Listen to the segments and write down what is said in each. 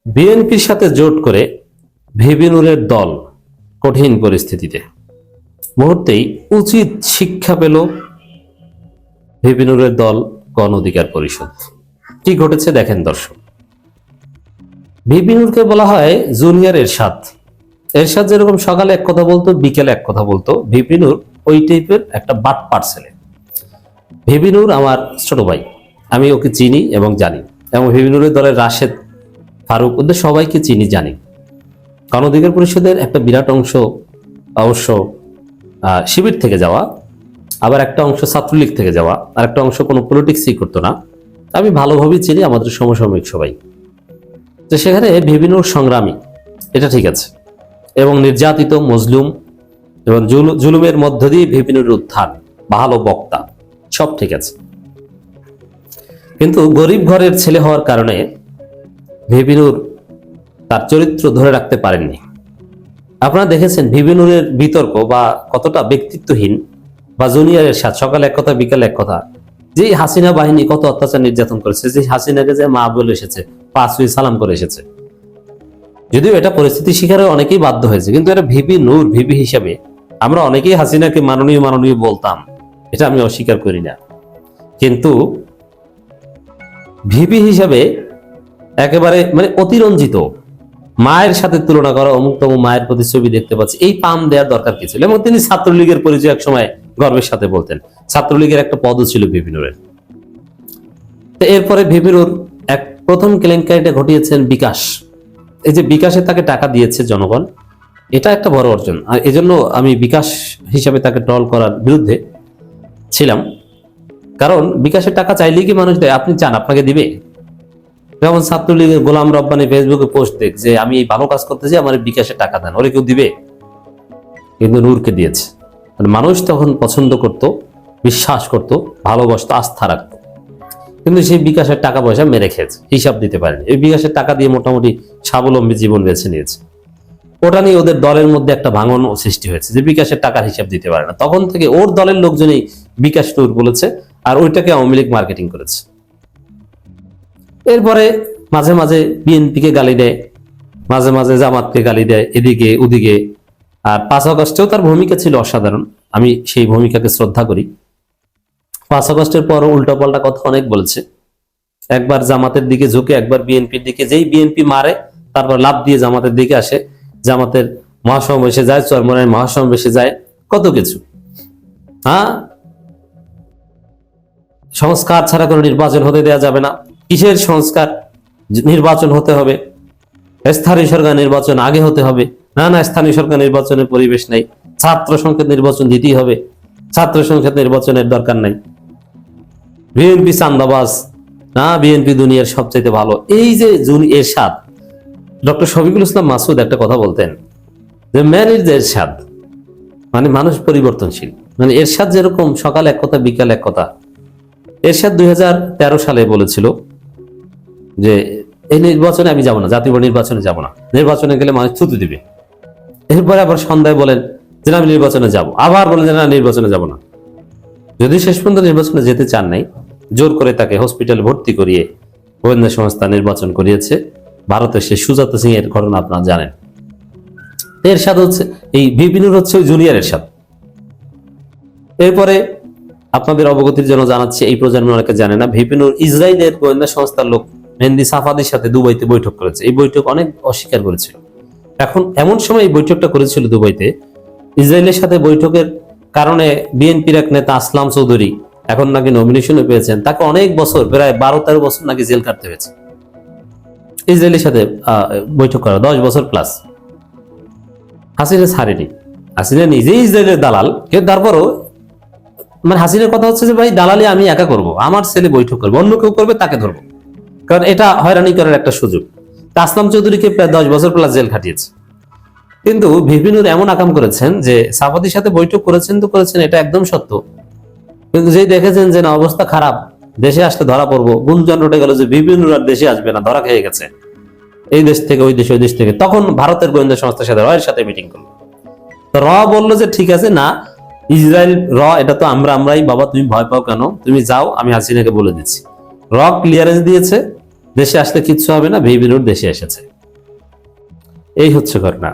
বিএনপির সাথে জোট করে ভিপি নূরের দল কঠিন পরিস্থিতিতে। মুহূর্তেই উচিত শিক্ষা পেল ভিপি নূরের দল গণ অধিকার পরিষদ। কি ঘটেছে দেখেন দর্শক। ভিপি নূরকে বলা হয় জুনিয়র এরশাদ। এরশাদ যেরকম সকালে এক কথা বলতো, বিকেলে এক কথা বলতো, ভিপি নূর ওই টাইপের একটা বাটপার ছেলে। ভিপি নূর আমার ছোট ভাই, আমি ওকে চিনি এবং জানি, এবং ভিপি নূরের দলের রাশেদ, ফারুক, ওদের সবাইকে চিনি জানি। গণ অধিকার পরিষদের একটা বিরাট অংশ অবশ্য শিবির থেকে যাওয়া, আবার একটা অংশ ছাত্রলীগ থেকে যাওয়া, আর একটা অংশ কোনো পলিটিক্সই করতো না। আমি ভালোভাবেই চিনি আমাদের সমসাময়িক সবাই। তো সেখানে ভিপি নূর সংগ্রামী, এটা ঠিক আছে, এবং নির্যাতিত মজলুম এবং জুলুমের মধ্য দিয়ে ভিপি নূরের উত্থান, ভালো বক্তা, সব ঠিক আছে। কিন্তু গরিব ঘরের ছেলে হওয়ার কারণে ভিপি নূর তার চরিত্র ধরে রাখতে পারেননি। আপনারা দেখেছেন ভিপি নূরের বিতর্ক বা কতটা ব্যক্তিত্বহীন, বা জুনিয়রের সাথে সকালে এক কথা বিকালে এক কথা। যে হাসিনা বাহিনী কত অত্যাচার নির্যাতন করেছে, যে হাসিনাকে যে মা বলে এসেছে, পাঁচই সালাম করে এসেছে। যদিও এটা পরিস্থিতি শিকারে অনেকেই বাধ্য হয়েছে, কিন্তু এটা ভিপি নূর, ভিপি হিসাবে আমরা অনেকেই হাসিনাকে মাননীয় মাননীয় বলতাম, এটা আমি অস্বীকার করি না। কিন্তু ভিপি হিসাবে একেবারে মানে অতিরঞ্জিত, মায়ের সাথে তুলনা করা, অমুকতম মায়ের প্রতি ছবি দেখতে পাচ্ছি, এই পাম দেওয়ার দরকার কি ছিল? এবং তিনি ছাত্রলীগের পরিচয় এক সময় গর্বের সাথে বলতেন। ছাত্রলীগের একটা পদও ছিল ভিপি নূরের। এরপরে ভিপি নূর এক প্রথম কেলেঙ্কারিটা ঘটিয়েছেন বিকাশ। এই যে বিকাশে তাকে টাকা দিয়েছে জনগণ, এটা একটা বড় অর্জন। আর এজন্য আমি বিকাশ হিসাবে তাকে ট্রল করার বিরুদ্ধে ছিলাম। কারণ বিকাশের টাকা চাইলেই কি মানুষ দেয়? আপনি চান আপনাকে দিবে? যেমন ছাত্রলীগের গোলাম রব্বানি ফেসবুকে পোস্ট দেখ যে আমি এই ভালো কাজ করতেছি, আমার বিকাশে টাকা দেন, ওরে কেউ দিবে? কিন্তু নূরকে দিয়েছে। মানে মানুষ তখন পছন্দ করত, বিশ্বাস করত, ভালোবাসত, আস্থা রাখত। কিন্তু সেই বিকাশের টাকা পয়সা মেরে খেয়েছে, হিসাব দিতে পারেনি। এই বিকাশের টাকা দিয়ে মোটামুটি স্বাবলম্বী জীবন বেছে নিয়েছে। ওটা নিয়ে ওদের দলের মধ্যে একটা ভাঙন সৃষ্টি হয়েছে যে বিকাশের টাকার হিসাব দিতে পারে না। তখন থেকে ওর দলের লোকজনই বিকাশ নূর বলেছে, আর ওইটাকে আওয়ামী লীগ মার্কেটিং করেছে। এরপরে মাঝে মাঝে বিএনপিকে গালি দেয়, মাঝে মাঝে জামাতকে গালি দেয়, এদিকে ওদিকে। আর 5 আগস্টেও তার ভূমিকা ছিল অসাধারণ, আমি সেই ভূমিকাকে শ্রদ্ধা করি। 5 আগস্টের পরও উল্টাপাল্টা কথা অনেক বলেছে। একবার জামাতের দিকে ঝুঁকে, একবার বিএনপির দিকে। যেই বিএনপি মারে তারপর লাভ দিয়ে জামাতের দিকে আসে, জামাতের মহাসমাবেশে যায়, চরমরায় মহাসমাবেশে যায়, কত কিছু। হ্যাঁ, সংস্কার ছাড়া কোনো নির্বাচন হতে দেওয়া যাবে না। কিসের সংস্কার? নির্বাচন হতে হবে, স্থানীয় সরকার নির্বাচন আগে হতে হবে। না না, স্থানীয় সরকার নির্বাচনের পরিবেশ নাই, ছাত্র সংসদ নির্বাচন দিতেই হবে, ছাত্র সংসদ নির্বাচনের দরকার নাই। বিএনপি চান্দাবাজ, না বিএনপি দুনিয়ার সবচাইতে ভালো। এই যে এরশাদ, ডক্টর শফিকুল ইসলাম মাসুদ একটা কথা বলতেন যে ম্যান ইজ এরশাদ, মানে মানুষ পরিবর্তনশীল। মানে এরশাদ যেরকম সকাল এক কথা বিকাল এক কথা। এরশাদ 2013 সালে বলেছিল যে এই নির্বাচনে আমি যাব না, জাতীয় নির্বাচনে যাব না, নির্বাচনে গেলে মানুষ থুতু দিবে। এরপরে আবার সন্ধ্যায় বলেন যে আমি নির্বাচনে যাব, আবার বলেন যে না নির্বাচনে যাব না। যদি শেষ পর্যন্ত নির্বাচনে যেতে চান নাই, জোর করে তাকে হসপিটালে ভর্তি করিয়ে গোয়েন্দা সংস্থা নির্বাচন করিয়েছে। ভারতের সেই সুজাতা সিং এর ঘটনা আপনারা জানেন। এরশাদ হচ্ছে, এই ভিপি নূর হচ্ছে ওই জুনিয়র এরশাদ। এরপরে আপনাদের অবগতির জন্য জানাচ্ছি, এই প্রজন্ম অনেকে জানে না, ভিপি নূর ইসরায়েলের গোয়েন্দা সংস্থার লোক মেহেদি সাফাদির সাথে দুবাইতে বৈঠক করেছে। এই বৈঠক অনেক অস্বীকার করেছিল। এখন এমন সময় এই বৈঠকটা করেছিল দুবাইতে, ইসরায়েলের সাথে বৈঠকের কারণে বিএনপির এক নেতা আসলাম চৌধুরী এখন নাকি নমিনেশনও পেয়েছেন, তাকে অনেক বছর, প্রায় 12-13 বছর নাকি জেল কাটতে হয়েছে ইসরায়েলের সাথে বৈঠক করা, 10 বছর প্লাস। হাসিনা ছাড়েনি, হাসিনা নিজেই ইসরায়েলের দালাল। কিন্তু তারপরও মানে হাসিনার কথা হচ্ছে যে ভাই দালালি আমি একা করব, আমার ছেলে বৈঠক করবে, অন্য কেউ করবে তাকে ধরবো, কারণ এটা হয়রানি করার একটা সুযোগ। আসলাম চৌধুরীকে প্রায় 10 বছর প্লাস জেল খাটিয়েছে। কিন্তু ভিপি নূর এমন আকাম করেছেন যে সাফাদির সাথে বৈঠক করেছেন তো করেছেন, এটা একদম সত্য। কিন্তু যেই দেখেছেন যে না অবস্থা খারাপ, দেশে আসলে ধরা পড়বো, গুঞ্জন উঠে গেল যে ভিপি নূর আর দেশে আসবে না, ধরা খেয়ে গেছে এই দেশ থেকে ওই দেশ, ওই দেশ থেকে, তখন ভারতের গোয়েন্দা সংস্থার সাথে রয়ের সাথে মিটিং করলো। তো বললো যে ঠিক আছে, না ইসরায়েল এটা তো আমরাই, বাবা তুমি ভয় পাও কেন, তুমি যাও, আমি হাসিনাকে বলে দিচ্ছি। ক্লিয়ারেন্স দিয়েছে, দেশে আসলে কিচ্ছু হবে না, ভিপি নূর দেশে এসেছে। এই হচ্ছে ঘটনা।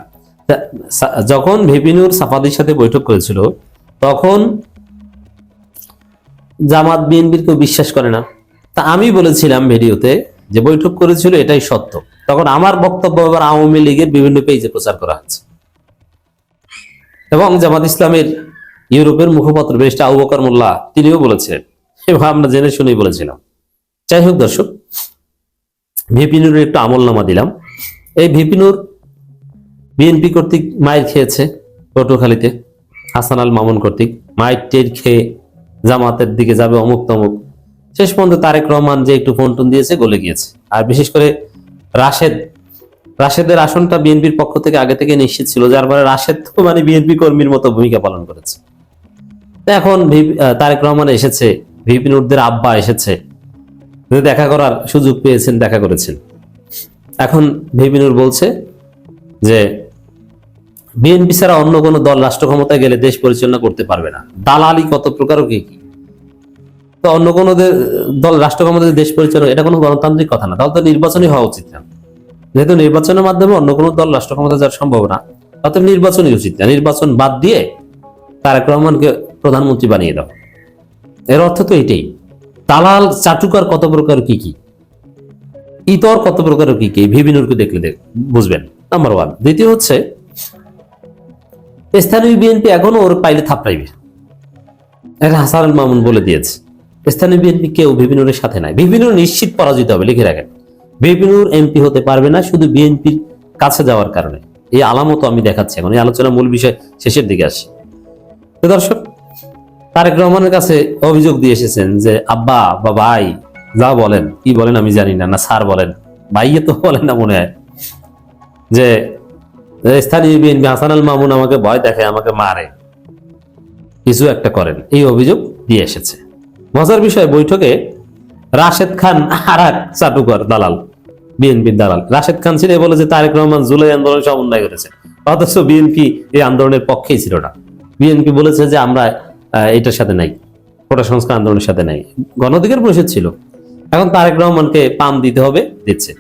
যখন ভিপি নূর সাফাদির সাথে বৈঠক করেছিল তখন জামাত বিএনপির কেউ বিশ্বাস করে না। তা আমি বলেছিলাম ভিডিওতে যে বৈঠক করেছিল এটাই সত্য। তখন আমার বক্তব্য এবার আওয়ামী লীগের বিভিন্ন পেজে প্রচার করা হচ্ছে এবং জামাত ইসলামের ইউরোপের মুখপাত্র ব্যারিস্টার আবু বকর মোল্লা তিনিও বলেছিলেন এবং আমরা জেনে শুনেই বলেছিলাম। যাই হোক দর্শক, ভিপি নূরের একটু আমলনামা দিলাম। এই ভিপি নূর বিএনপি কর্তৃক মায়ের খেয়েছে পটুয়াখালীতে, হাসান আল মামুন কর্তৃক মায়ের টের খেয়ে জামাতের দিকে যাবে অমুক তমুক। শেষ পর্যন্ত তারেক রহমান যে একটু ফোন টোন দিয়েছে গলে গিয়েছে। আর বিশেষ করে রাশেদের আসনটা বিএনপির পক্ষ থেকে আগে থেকে নিশ্চিত ছিল, যার ফলে রাশেদ তো মানে বিএনপি কর্মীর মতো ভূমিকা পালন করেছে। এখন তারেক রহমান এসেছে, ভিপি নূরদের আব্বা এসেছে, দেখা করার সুযোগ পেয়েছেন, দেখা করেছেন। এখন ভিপি নূর বলছে যে বিএনপি ছাড়া অন্য কোনো দল রাষ্ট্র ক্ষমতায় গেলে দেশ পরিচালনা করতে পারবে না। দালালি কত প্রকার ও কি কি। তো অন্য কোনো দল রাষ্ট্র ক্ষমতায় দেশ পরিচালনা, এটা কোনো গণতান্ত্রিক কথা না। তাহলে তো নির্বাচনই হওয়া উচিত না। যেহেতু নির্বাচনের মাধ্যমে অন্য কোনো দল রাষ্ট্র ক্ষমতা যাওয়ার সম্ভব না, অতএব নির্বাচনই উচিত না। নির্বাচন বাদ দিয়ে তারেক রহমানকে প্রধানমন্ত্রী বানিয়ে দাও। এর অর্থ তো এটাই। দালাল চাটুকার কত প্রকার কি কি, ইতর কত প্রকার কি কি, ভিপি নূরকে দেখলে বুঝবেন। Number one. দ্বিতীয় হচ্ছে স্থানীয় বিএনপি এখনো ওর পাইলে থাপড়াইবে, এটা হাসান আল মামুন বলে দিয়েছে। স্থানীয় বিএনপি কেউ ভিপি নূরের সাথে নাই। ভিপি নূর নিশ্চিত পরাজিত হবে, লিখে রাখেন। ভিপি নূর এমপি হতে পারবে না শুধু বিএনপির কাছে যাওয়ার কারণে। এই আলামত আমি দেখাচ্ছি এখন। এই আলোচনা মূল বিষয় শেষের দিকে আসি। তো দর্শক, তারেক রহমানের কাছে অভিযোগ দিয়ে এসেছেন যে আব্বা বা ভাই যা বলেন, কি বলেন আমি জানি না, না স্যার বলেন, ভাইয়ে তো বলেন না মনে হয়, যে স্থানীয় বিএনপি হাসান আল মামুন আমাকে ভয় দেখে, আমাকে মারে, কিছু একটা করেন, এই অভিযোগ দিয়ে এসেছে। মজার বিষয়, বৈঠকে রাশেদ খান আর এক চাটুকর দালাল, বিএনপির দালাল রাশেদ খান ছিল বলে যে তারেক রহমান জুলাই আন্দোলন সমন্বয় করেছে, অথচ বিএনপি এই আন্দোলনের পক্ষেই ছিল না। বিএনপি বলেছে যে আমরা এটার সাথে নাই, কোটা সংস্কার আন্দোলনের সাথে নাই, গণ অধিকার পরিষদ ছিল। এখন তারেক রহমানকে পাম দিতে হবে, দিচ্ছে।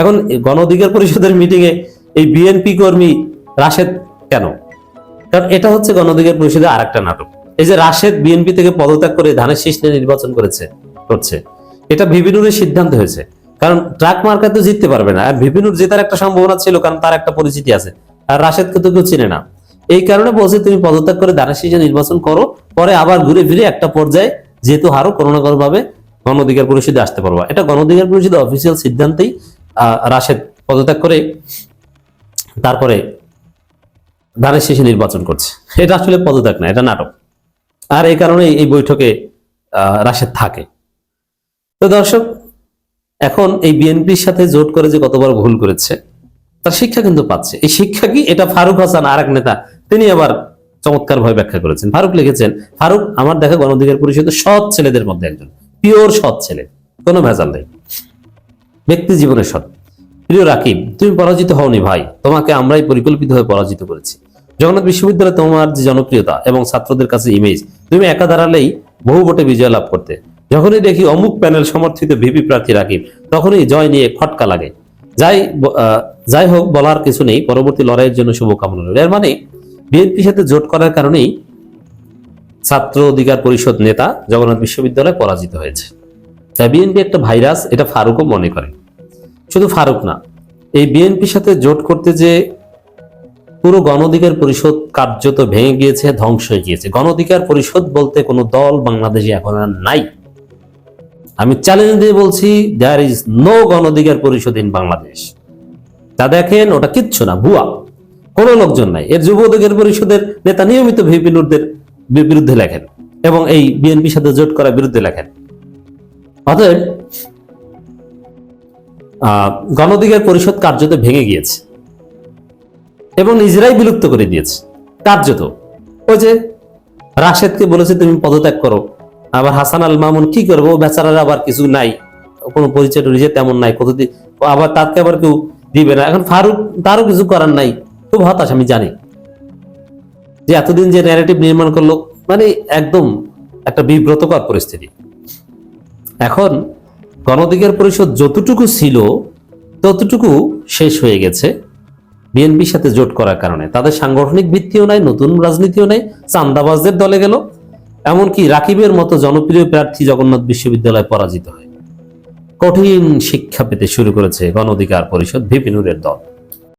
এখন গণ অধিকার পরিষদের মিটিং এ এই বিএনপি কর্মী রাশেদ কেন? কারণ এটা হচ্ছে গণ অধিকার পরিষদের আর একটা নাটক। এই যে রাশেদ বিএনপি থেকে পদত্যাগ করে ধানের শীষ নিয়ে নির্বাচন করছে, এটা ভিপি নূরের সিদ্ধান্ত হয়েছে। কারণ ট্রাক মার্কাতে জিততে পারবে না, আর ভিপি নূর জেতার একটা সম্ভাবনা ছিল, কারণ তার একটা পরিচিতি আছে, আর রাশেদকে তো কেউ চিনে না। এই কারণে বলছে তুমি পদত্যাগ করে ধানের শীষে নির্বাচন করো, পরে আবার ঘুরে ফিরে একটা পর্যায়ে যেহেতু হারো কোনো না কোনো ভাবে গণ অধিকার পরিষদে আসতে পারবা। এটা গণ অধিকার পরিষদের অফিসিয়াল সিদ্ধান্তেই রাশেদ পদত্যাগ করে তারপরে ধানের শীষে নির্বাচন করছে। এটা আসলে পদত্যাগ না, এটা নাটক। আর এই কারণে এই বৈঠকে রাশেদ থাকে। তো দর্শক, এখন এই বিএনপির সাথে জোট করে যে কতবার ভুল করেছে তার শিক্ষা কিন্তু পাচ্ছে। এই শিক্ষা কি? এটা ফারুক হাসান আর এক নেতা, তিনি আবার চমৎকার ভাবে ব্যাখ্যা করেছেন। ফারুক লিখেছেন, ফারুক আমার দেখা গণ অধিকার পরিষদের সৎ ছেলেদের মধ্যে একজন, পিওর সৎ ছেলে, কোনো ভেজাল নেই, ব্যক্তি জীবনের সৎ। প্রিয় রাকিব, তুমি পরাজিত হওনি ভাই, তোমাকে আমরাই পরিকল্পিতভাবে পরাজিত করেছি। জগন্নাথ বিশ্ববিদ্যালয়ে তোমার যে জনপ্রিয়তা এবং ছাত্রদের কাছে ইমেজ, তুমি একা দাঁড়ালেই বহু ভোটে বিজয় লাভ করতে। যখনই দেখি অমুক প্যানেল সমর্থিত ভিপি প্রার্থী রাকিব, তখনই জয় নিয়ে খটকা লাগে। যাই হোক, বলার কিছু নেই, পরবর্তী লড়াইয়ের জন্য শুভকামনা রইল। এর মানে বিএনপির সাথে জোট করার কারণেই ছাত্র অধিকার পরিষদ নেতা জগন্নাথ বিশ্ববিদ্যালয়ে পরাজিত হয়েছে। তাই বিএনপি একটা ভাইরাস, এটা ফারুকও মনে করে। শুধু ফারুক না, এই বিএনপির সাথে জোট করতে যে পুরো গণ অধিকার পরিষদ কার্যত ভেঙে গিয়েছে, ধ্বংস হয়ে গিয়েছে। গণ অধিকার পরিষদ বলতে কোনো দল বাংলাদেশে এখন আর নাই। আমি চ্যালেঞ্জ দিয়ে বলছি, দেয়ার ইজ নো গণ অধিকার পরিষদ ইন বাংলাদেশ। তা দেখেন, ওটা কিচ্ছু না, ভুয়া, কোনো লোকজন নাই। এর যুব অধিকার পরিষদের নেতা নিয়মিত ভিপি নূরদের বিরুদ্ধে লেখেন এবং এই বিএনপির সাথে জোট করার বিরুদ্ধে লেখেন। অতএব গণ অধিকার পরিষদ কার্যত ভেঙে গিয়েছে এবং নিজেরাই বিলুপ্ত করে দিয়েছে কার্যত। ওই যে রাশেদকে বলেছে তুমি পদত্যাগ করো, আবার হাসান আল মামুন কি করবো, বেচারার আবার কিছু নাই, কোনো পরিচয় টরিচয় তেমন নাই, কতদিন আবার তাকে আবার কেউ দিবে না। এখন ফারুক, তারও কিছু করার নাই, খুব হতাশ। আমি জানি যে এতদিন যে ন্যারেটিভ নির্মাণ করলো, মানে একদম একটা বিব্রতকর পরিস্থিতি। এখন গণ অধিকার পরিষদ যতটুকু ছিল ততটুকু শেষ হয়ে গেছে বিএনপির সাথে জোট করার কারণে তাদের সাংগঠনিক ভিত্তিও নাই, নতুন রাজনীতিও নাই, চান্দাবাজদের দলে গেল। এমনকি রাকিবের মতো জনপ্রিয় প্রার্থী জগন্নাথ বিশ্ববিদ্যালয়ে পরাজিত হয়। কঠিন শিক্ষা পেতে শুরু করেছে গণ অধিকার পরিষদ, ভিপি নুরের দল।